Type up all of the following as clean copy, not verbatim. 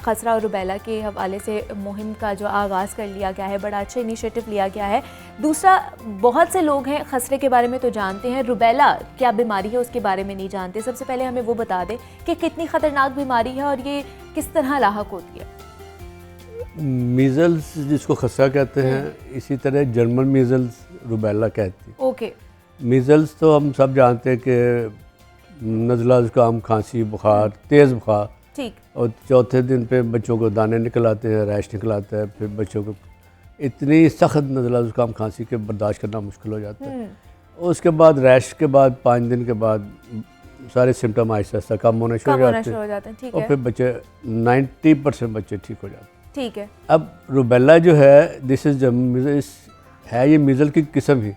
खसरा और रुबैला के हवाले से मुहिम का जो आगाज़ कर लिया गया है, बड़ा अच्छा इनिशिएटिव लिया गया है। दूसरा, बहुत से लोग हैं खसरे के बारे में तो जानते हैं, रुबैला क्या बीमारी है उसके बारे में नहीं जानते। सबसे पहले हमें वो बता दें कि कितनी ख़तरनाक बीमारी है और ये किस तरह लाहक होती है। मीज़ल्स जिसको खसरा कहते हैं, इसी तरह जर्मन मीज़ल्स रुबैला कहती है। ओके। मीज़ल्स तो हम सब जानते हैं कि नज़ला ज़ुकाम, खांसी, बुखार, तेज़ बुखार, ठीक। और चौथे दिन पे बच्चों को दाने निकल आते हैं, रैश निकल आता है, फिर बच्चों को इतनी सख्त नज़ला ज़ुकाम, खांसी के बर्दाश्त करना मुश्किल हो जाता है। उसके बाद रैश के बाद 5 दिन के बाद सारे सिम्टम आहिस्ता आहिस्ता कम होने शुरू हो जाते हैं, ठीक और है। फिर बच्चे 90% बच्चे ठीक हो जाते हैं। ठीक है। अब रुबेला जो है, दिस इज़ है ये मीज़ल की किस्म ही,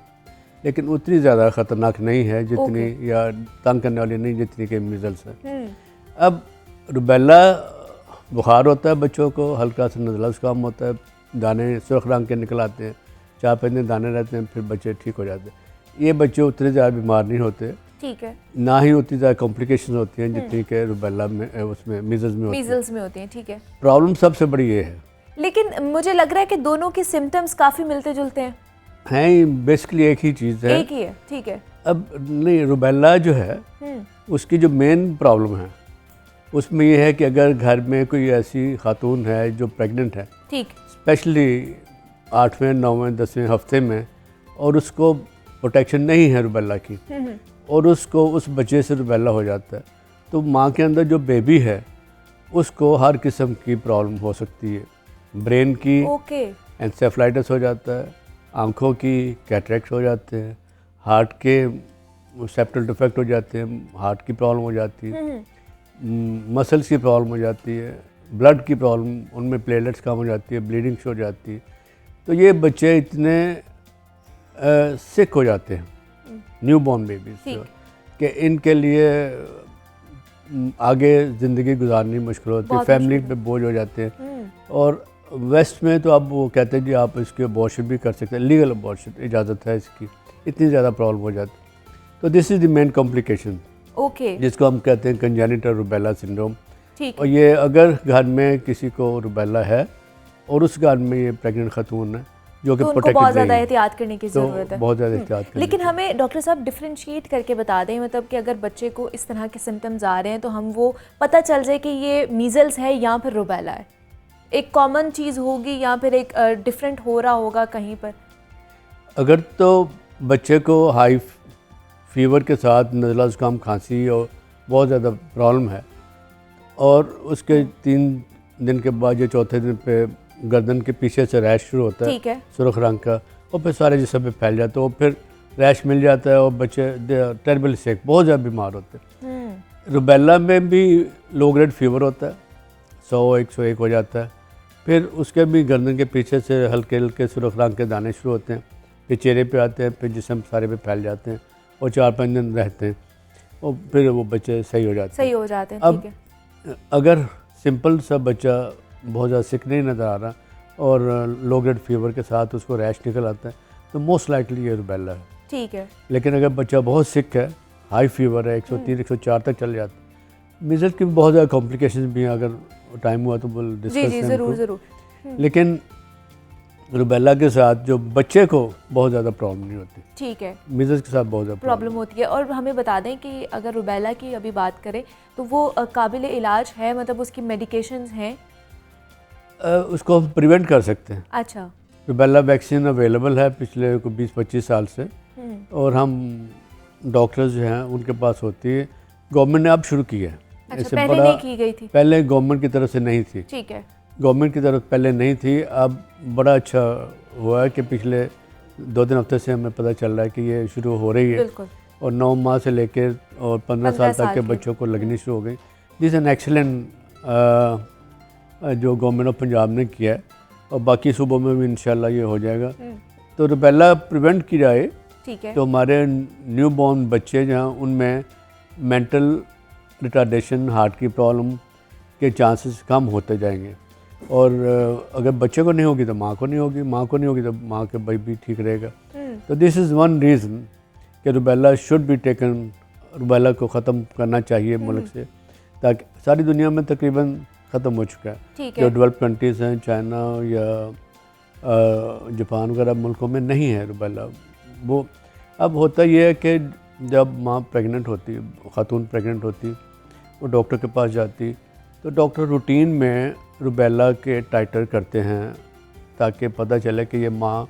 लेकिन उतनी ज़्यादा ख़तरनाक नहीं है जितनी या तंग करने वाली नहीं जितनी कि मीज़ल्स है। अब रुबेला बुखार होता है बच्चों को, हल्का सा नज़ला ज़ुकाम होता है, दाने सुर्ख रंग के निकल आते हैं, 4-5 दिन दाने रहते हैं, फिर बच्चे ठीक हो जाते हैं। ये बच्चे उतने ज़्यादा बीमार नहीं होते, ठीक है, ना ही उतनी ज़्यादा कॉम्प्लिकेशन होती हैं जितनी कि रुबेला में, उसमें मीज़ल्स में होती हैं। ठीक है। प्रॉब्लम सबसे बड़ी ये है, लेकिन मुझे लग रहा है कि दोनों के सिम्टम्स काफ़ी मिलते जुलते हैं। बेसिकली एक ही चीज़ है, एक ही है। ठीक है। अब नहीं, रुबेला जो है उसकी जो मेन प्रॉब्लम है उसमें ये है कि अगर घर में कोई ऐसी खातून है जो प्रेग्नेंट है, ठीक, स्पेशली 8वें 9वें 10वें हफ्ते में, और उसको प्रोटेक्शन नहीं है रुबेला की, और उसको उस बच्चे से रुबेला हो जाता है, तो माँ के अंदर जो बेबी है उसको हर किस्म की प्रॉब्लम हो सकती है। ब्रेन की एंसेफलाइटिस हो जाता है, आँखों की कैटरेक्ट हो जाते हैं, हार्ट के सेप्टल डिफेक्ट हो जाते हैं, हार्ट की प्रॉब्लम हो जाती है, मसल्स की प्रॉब्लम हो जाती है, ब्लड की प्रॉब्लम, उनमें प्लेटलेट्स कम हो जाती है, ब्लीडिंग हो जाती है। तो ये बच्चे इतने सिक हो जाते हैं, न्यू बॉर्न बेबीज, कि इनके लिए आगे ज़िंदगी गुजारनी मुश्किल होती है, फैमिली पे बोझ हो जाते हैं। और वेस्ट में तो अब वो कहते हैं कि आप इसके अबॉर्शन भी कर सकते हैं, लीगल अबॉर्शन, इजाज़त है इसकी, इतनी ज़्यादा प्रॉब्लम हो जाती है। तो this is the main complication, जिसको हम कहते हैं कंजेनिटल रुबेला सिंड्रोम। और ये अगर घर में किसी को रुबेला है और उस घर में ये प्रेग्नेंट खातून है जो कि उनको बहुत ज़्यादा एहतियात करने की ज़रूरत है, बहुत ज़्यादा एहतियात करने। लेकिन हमें डॉक्टर साहब डिफ्रेंशिएट करके बता दें, मतलब कि अगर बच्चे को इस तरह के सिम्टम्स आ रहे हैं तो हम वो पता चल जाए कि ये मीज़ल्स है या फिर रुबेला है। एक कॉमन चीज़ होगी या फिर एक डिफरेंट हो रहा होगा कहीं पर? अगर तो बच्चे को हाई फीवर के साथ नज़ला ज़ुकाम, खांसी और बहुत ज़्यादा प्रॉब्लम है, और उसके 3 दिन के बाद या चौथे दिन पे गर्दन के पीछे से रैश शुरू होता है, सुर्ख रंग का, और फिर सारे जिस्म पे फैल जाता है, और फिर रैश मिल जाता है और बच्चे टेरिबल सिक, बहुत ज़्यादा बीमार होते हैं। रुबेला में भी लो ग्रेड फीवर होता है, 100-101 हो जाता है, फिर उसके भी गर्दन के पीछे से हल्के हल्के सुर्ख रंग के दाने शुरू होते हैं, फिर चेहरे पे आते हैं, फिर जिस्म सारे पे फैल जाते हैं और 4-5 दिन रहते हैं, और फिर वो बच्चे सही हो जाते हैं। अब अगर सिंपल सा बच्चा बहुत ज़्यादा सिक नहीं नज़र आ रहा और लो ग्रेड फीवर के साथ उसको रैश निकल आता है, तो मोस्ट लाइकली ये रुबेला है। ठीक है। लेकिन अगर बच्चा बहुत सिक है, हाई फीवर है, 103-104 तक चल जाता है, मीज़ल्स की बहुत ज़्यादा कॉम्प्लिकेशन भी हैं, अगर टाइम हुआ तो बोल डिस्कस करें। ज़रूर। लेकिन रुबेला के साथ जो बच्चे को बहुत ज़्यादा प्रॉब्लम नहीं होती, ठीक है, मीज़ल्स के साथ बहुत ज़्यादा प्रॉब्लम होती है। और हमें बता दें कि अगर रुबेला की अभी बात करें तो वो काबिल इलाज है, मतलब उसकी मेडिकेशंस हैं? उसको हम प्रिवेंट कर सकते हैं। अच्छा। रुबेला वैक्सीन अवेलेबल है पिछले 20-25 साल से, और हम डॉक्टर्स जो हैं उनके पास होती है, गवर्नमेंट ने अब शुरू की है। अच्छा, पहले नहीं की गई थी? पहले गवर्नमेंट की तरफ से नहीं थी। ठीक है। गवर्नमेंट की तरफ पहले नहीं थी, अब बड़ा अच्छा हुआ है कि पिछले 2-3 हफ्ते से हमें पता चल रहा है कि ये शुरू हो रही है, और 9 माह से लेकर और 15 साल तक के बच्चों को लगनी शुरू हो गई। दिस एन एक्सीलेंट जो गवर्नमेंट ऑफ पंजाब ने किया है, और बाकी सूबों में भी इंशाल्लाह ये हो जाएगा। तो रुबेला प्रिवेंट की जाए, ठीक है, तो हमारे न्यू बॉर्न बच्चे जहाँ उनमें मेंटल रिटार्डेशन, हार्ट की प्रॉब्लम के चांसेस कम होते जाएंगे, और अगर बच्चे को नहीं होगी तो माँ को नहीं होगी, माँ को नहीं होगी तो माँ के बेबी ठीक रहेगा। तो दिस इज़ वन रीज़न कि rubella should be taken, rubella को ख़त्म करना चाहिए मुल्क से, ताकि सारी दुनिया में तकरीबन ख़त्म हो चुका है। ठीक जो है। डेवलप कंट्रीज़ हैं, चाइना या जापान वगैरह मुल्कों में नहीं है रूबेला। वो अब होता ये है कि जब माँ प्रेग्नेंट होती, खातून प्रेग्नेंट होती, वो डॉक्टर के पास जाती, तो डॉक्टर रूटीन में रूबेला के टाइटर करते हैं ताकि पता चले कि ये माँ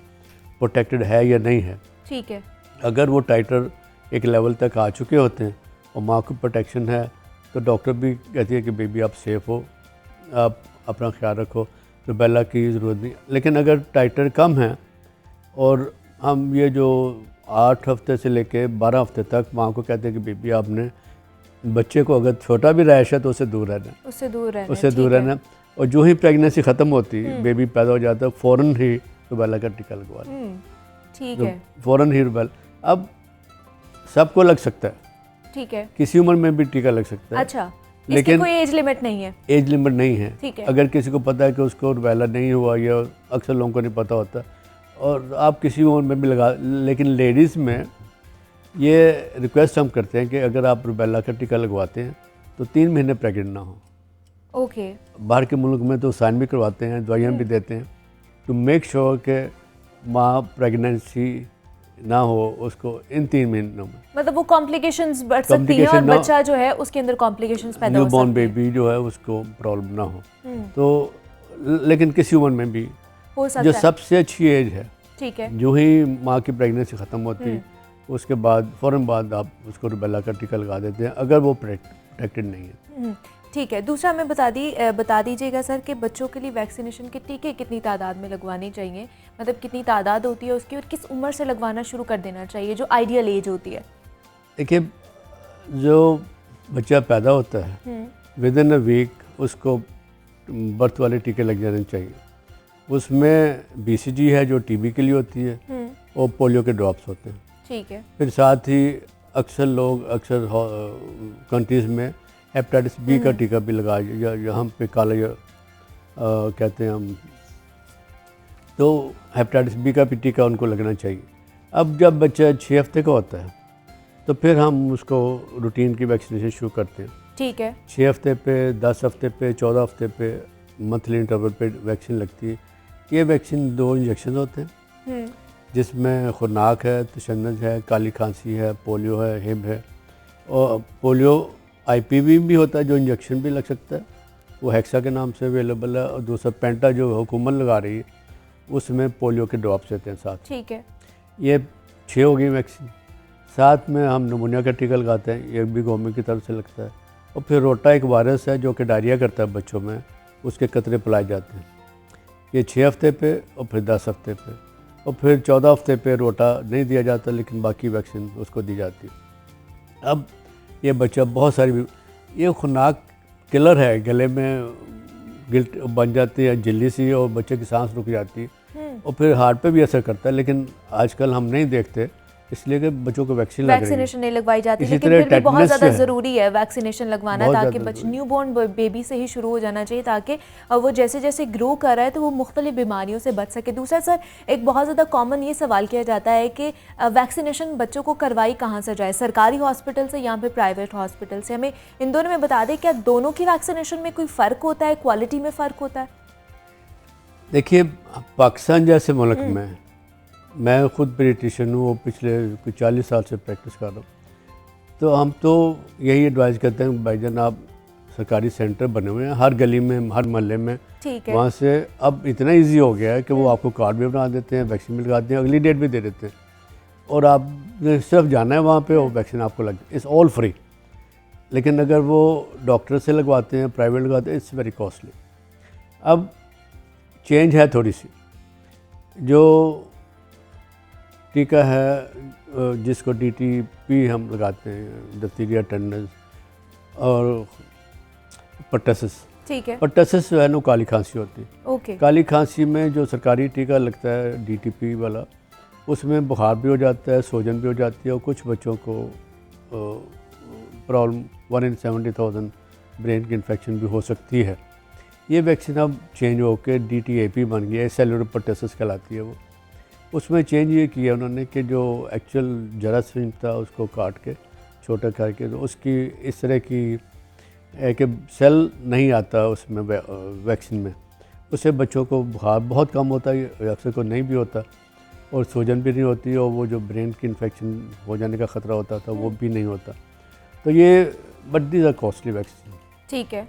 प्रोटेक्टेड है या नहीं है। ठीक है। अगर वो टाइटर एक लेवल तक आ चुके होते हैं और माँ को प्रोटेक्शन है, तो डॉक्टर भी कहती है कि बेबी आप सेफ़ हो, आप अपना ख्याल रखो, रूबेला की ज़रूरत नहीं। लेकिन अगर टाइटर कम है और हम ये जो 8 हफ्ते से लेके 12 हफ्ते तक माँ को कहते हैं कि बेबी आपने बच्चे को अगर छोटा भी रैश है तो उससे दूर रहना, उससे दूर रहना, उससे दूर ठीक है। रहना। और जो ही प्रेगनेंसी ख़त्म होती, बेबी पैदा हो जाता है, फ़ौरन ही रूबेला का टीका लगवा लें। ठीक है। फ़ौरन ही रूबेला अब सबको लग सकता है, ठीक है। किसी उम्र में भी टीका लग सकता है। अच्छा, इसकी लेकिन कोई एज लिमिट नहीं है? एज लिमिट नहीं है। ठीक है। अगर किसी को पता है कि उसको रूबेला नहीं हुआ, या अक्सर लोगों को नहीं पता होता, और आप किसी उम्र में भी लगा, लेकिन लेडीज़ में ये रिक्वेस्ट हम करते हैं कि अगर आप रूबेला का टीका लगवाते हैं तो 3 महीने प्रेग्नेंट ना हो। ओके। बाहर के मुल्क में तो साइन भी करवाते हैं, दवाइयाँ भी देते हैं, टू मेक श्योर कि माँ प्रेगनेंसी ना हो उसको इन 3 महीनों में। मतलब वो कॉम्प्लिकेशंस बढ़ सकती हैं और Complication ना- बच्चा जो है उसके अंदर कॉम्प्लिकेशंस पैदा हो न्यूबॉर्न सकती हैं। बेबी जो है उसको प्रॉब्लम ना हो। तो लेकिन किसी उम्र में भी हो जो सकता है। सबसे अच्छी एज है, ठीक है। जो ही माँ की प्रेगनेंसी ख़त्म होती, उसके बाद फ़ौरन बाद आप उसको रूबेला का टीका लगा देते हैं अगर वो प्रोटेक्टेड नहीं है। ठीक है। दूसरा हमें बता दीजिएगा सर कि बच्चों के लिए वैक्सीनेशन के टीके कितनी तादाद में लगवाने चाहिए, मतलब कितनी तादाद होती है उसकी, और किस उम्र से लगवाना शुरू कर देना चाहिए जो आइडियल एज होती है? देखिए, जो बच्चा पैदा होता है विद इन अ वीक उसको बर्थ वाले टीके लग जाने चाहिए। उसमें BCG है जो टीबी के लिए होती है, और पोलियो के ड्रॉप्स होते हैं। ठीक है। फिर साथ ही अक्सर कंट्रीज़ में हेपेटाइटिस बी का टीका भी लगाया, या यहाँ पे काला कहते हैं हम, तो हेपेटाइटिस बी का भी टीका उनको लगना चाहिए। अब जब बच्चा 6 हफ्ते का होता है तो फिर हम उसको रूटीन की वैक्सीनेशन शुरू करते हैं। ठीक है। 6 हफ्ते पे, 10 हफ्ते पे, 14 हफ्ते पे मंथली इंटरवल पे वैक्सीन लगती है। ये वैक्सीन 2 इंजेक्शन होते हैं, जिसमें खुरनाक है, तशन्नुज है, काली खांसी है, पोलियो है, हिब है। और पोलियो IPV भी होता है जो इंजेक्शन भी लग सकता है, वो हेक्सा के नाम से अवेलेबल है। और दूसरा पेंटा जो हुकूमत लगा रही है, उसमें पोलियो के ड्रॉप्स देते हैं साथ। ठीक है। ये 6 हो गई वैक्सीन। साथ में हम निमोनिया का टीका लगाते हैं, ये भी गवर्नमेंट की तरफ से लगता है। और फिर रोटा एक वायरस है जो कि डायरिया करता है बच्चों में, उसके कतरे पिलाए जाते हैं। ये 6 हफ्ते पे और फिर 10 हफ्ते पे, और फिर 14 हफ्ते पे रोटा नहीं दिया जाता, लेकिन बाकी वैक्सीन उसको दी जाती है। अब ये बच्चा बहुत सारी, ये खुरनाक किलर है, गले में गिल्ट बन जाती है झिल्ली सी, और बच्चे की सांस रुक जाती है, और फिर हार्ट पे भी असर करता है। लेकिन आजकल हम नहीं देखते, इसलिए कि बच्चों को वैक्सीनेशन नहीं लगवाई जाती, इसी लेकिन तरह फिर भी बहुत tetanus ज़्यादा है। ज़रूरी है वैक्सीनेशन लगवाना, बहुत ताकि ज़्यादा न्यूबॉर्न बेबी से ही शुरू हो जाना चाहिए, ताकि वो जैसे जैसे ग्रो कर रहा है तो वो मुख्तलिफ बीमारियों से बच सके। दूसरा सर, एक बहुत ज़्यादा कॉमन ये सवाल किया जाता है कि वैक्सीनेशन बच्चों को करवाई कहाँ से जाए, सरकारी हॉस्पिटल से या फिर प्राइवेट हॉस्पिटल से? हमें इन दोनों में बता दें, क्या दोनों की वैक्सीनेशन में कोई फ़र्क होता है, क्वालिटी में फ़र्क होता है? देखिए, पाकिस्तान जैसे मुल्क में, मैं खुद पीडियाट्रिशियन हूँ, वो पिछले कुछ 40 साल से प्रैक्टिस कर रहा हूँ, तो हम तो यही एडवाइस करते हैं भाईजान, आप सरकारी सेंटर बने हुए हैं हर गली में, हर मोहल्ले में, ठीक है। वहाँ से अब इतना इजी हो गया है कि वो आपको कार्ड भी बना देते हैं, वैक्सीन भी लगाते हैं, अगली डेट भी दे देते हैं, और आप सिर्फ जाना है वहाँ पे और वैक्सीन आपको लग, इट्स ऑल फ्री। लेकिन अगर वो डॉक्टर से लगवाते हैं, प्राइवेट लगवाते हैं, इट्स वेरी कॉस्टली। अब चेंज है थोड़ी सी, जो टीका है जिसको DTP हम लगाते हैं, डिप्थीरिया, टेटनस और पर्टसिस। ठीक है। पर्टसिस जो है ना, काली खांसी होती है। ओके। काली खांसी में जो सरकारी टीका लगता है DTP वाला, उसमें बुखार भी हो जाता है, सूजन भी हो जाती है, और कुछ बच्चों को प्रॉब्लम 1 in 70,000 ब्रेन की इन्फेक्शन भी हो सकती है। ये वैक्सीन अब चेंज होकर DTAP बन गई है, सेलुलर पर्टसिस कहलाती है वो। उसमें चेंज ये किया उन्होंने कि जो एक्चुअल जरासीम था उसको काट के छोटा करके, तो उसकी इस तरह की है कि सेल नहीं आता उसमें वैक्सीन में, उससे बच्चों को बुखार बहुत कम होता है, अक्सर को नहीं भी होता, और सूजन भी नहीं होती, और वो जो ब्रेन की इन्फेक्शन हो जाने का ख़तरा होता था वो भी नहीं होता। तो ये but these are costly vaccine. ठीक है,